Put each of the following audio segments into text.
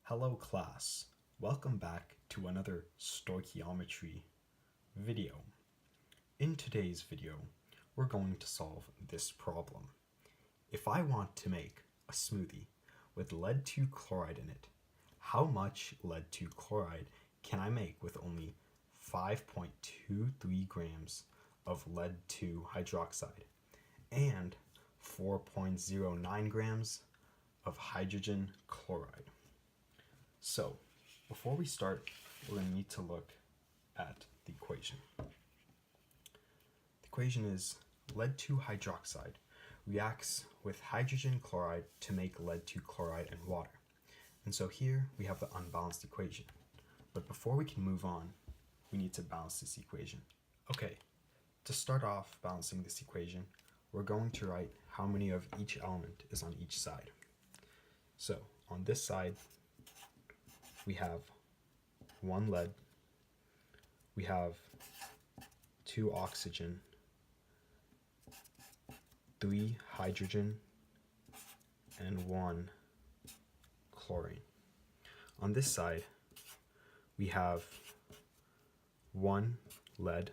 Hello class, welcome back to another stoichiometry video. In today's video, we're going to solve this problem. If I want to make a smoothie with lead 2 chloride in it, how much lead 2 chloride can I make with only 5.23 grams of lead 2 hydroxide and 4.09 grams of hydrogen chloride? So, before we start, we're going to need to look at the equation. The equation is lead 2 hydroxide reacts with hydrogen chloride to make lead 2 chloride and water. And so here we have the unbalanced equation. But before we can move on, we need to balance this equation. Okay, to start off balancing this equation, we're going to write how many of each element is on each side. So, on this side, we have 1 lead, we have 2 oxygen, 3 hydrogen, and 1 chlorine. On this side, we have 1 lead,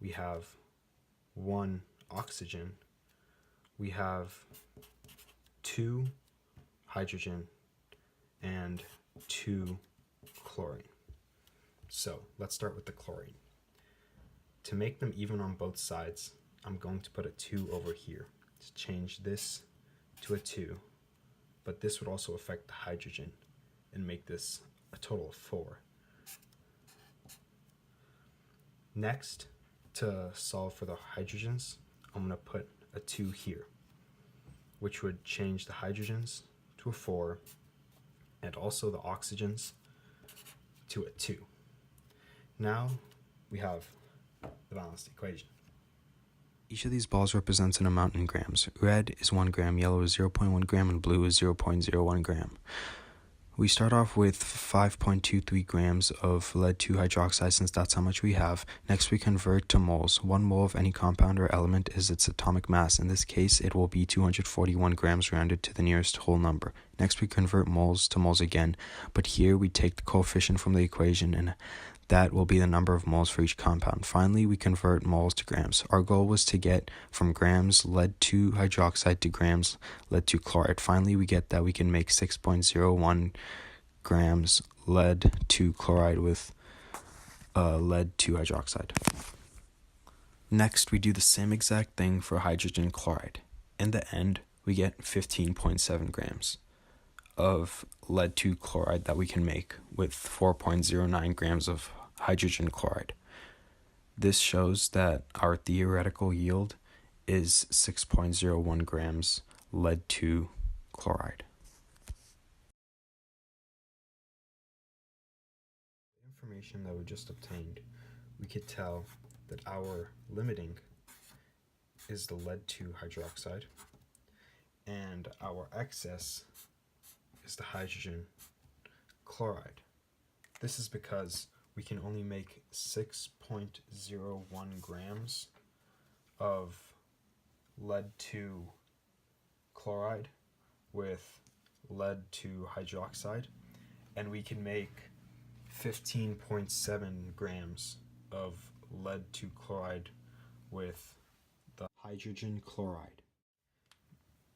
we have 1 oxygen, we have 2 hydrogen, and 2 chlorine. So let's start with the chlorine. To make them even on both sides, I'm going to put a 2 over here to change this to a 2, but this would also affect the hydrogen and make this a total of 4. Next, to solve for the hydrogens, I'm going to put a 2 here, which would change the hydrogens to a 4 and also the oxygens to a 2. Now we have the balanced equation. Each of these balls represents an amount in grams. Red is 1 gram, yellow is 0.1 gram, and blue is 0.01 gram. We start off with 5.23 grams of lead 2 hydroxide since that's how much we have. Next we convert to moles. 1 mole of any compound or element is its atomic mass. In this case, it will be 241 grams rounded to the nearest whole number. Next we convert moles to moles again, but here we take the coefficient from the equation and that will be the number of moles for each compound. Finally, we convert moles to grams. Our goal was to get from grams lead 2 hydroxide to grams lead 2 chloride. Finally, we get that we can make 6.01 grams lead 2 chloride with lead 2 hydroxide. Next, we do the same exact thing for hydrogen chloride. In the end, we get 15.7 grams of lead 2 chloride that we can make with 4.09 grams of hydrogen chloride. This shows that our theoretical yield is 6.01 grams lead 2 chloride. The information that we just obtained, we could tell that our limiting is the lead 2 hydroxide and our excess is the hydrogen chloride. This is because we can only make 6.01 grams of lead 2 chloride with lead 2 hydroxide, and we can make 15.7 grams of lead 2 chloride with the hydrogen chloride.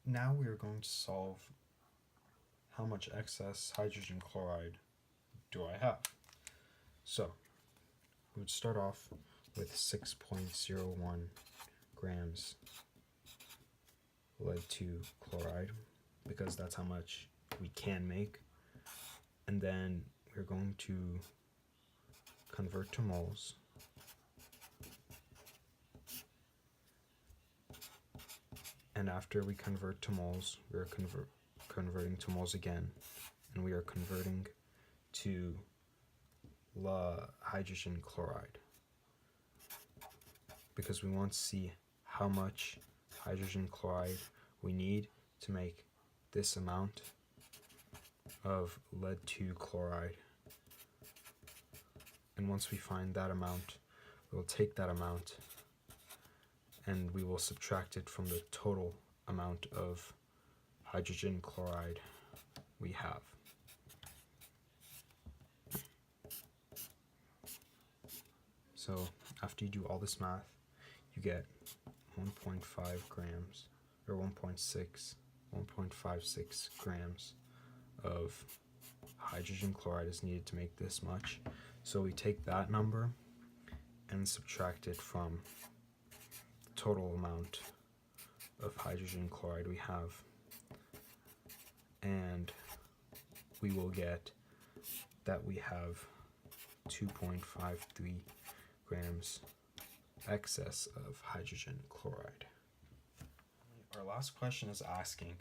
Now we are going to solve how much excess hydrogen chloride do I have. So we would start off with 6.01 grams lead 2 chloride because that's how much we can make, and then we're going to convert to moles. And after we convert to moles, we're converting to moles again, and we are converting to hydrogen chloride because we want to see how much hydrogen chloride we need to make this amount of lead 2 chloride. And once we find that amount, we'll take that amount and we will subtract it from the total amount of hydrogen chloride we have. So after you do all this math, you get 1.5 grams, or 1.56 grams of hydrogen chloride is needed to make this much. So we take that number and subtract it from the total amount of hydrogen chloride we have, and we will get that we have 2.53 grams excess of hydrogen chloride. Our last question is asking,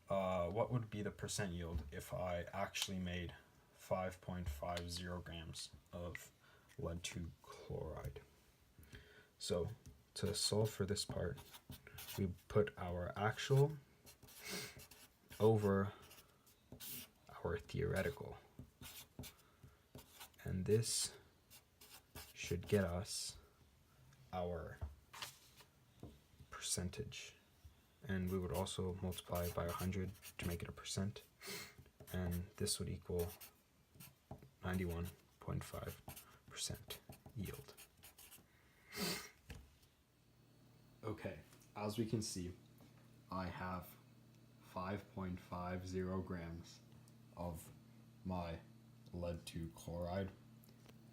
what would be the percent yield if I actually made 5.50 grams of lead 2 chloride? So to solve for this part, we put our actual over our theoretical, and this should get us our percentage, and we would also multiply it by 100 to make it a percent, and this would equal 91.5% yield. Okay, as we can see, I have 5.50 grams of my lead 2 chloride,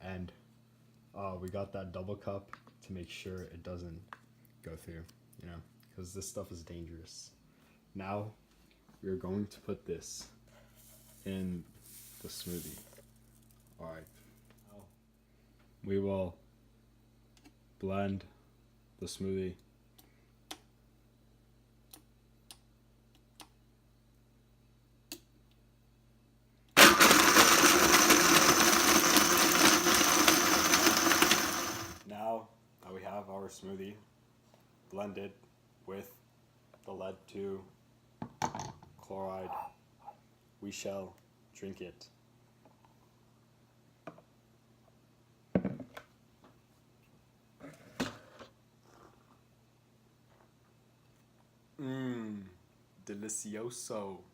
and we got that double cup to make sure it doesn't go through, because this stuff is dangerous. Now we're going to put this in the smoothie. Alright, we will blend the smoothie. Now that we have our smoothie blended with the lead 2 chloride, we shall drink it. Delicioso.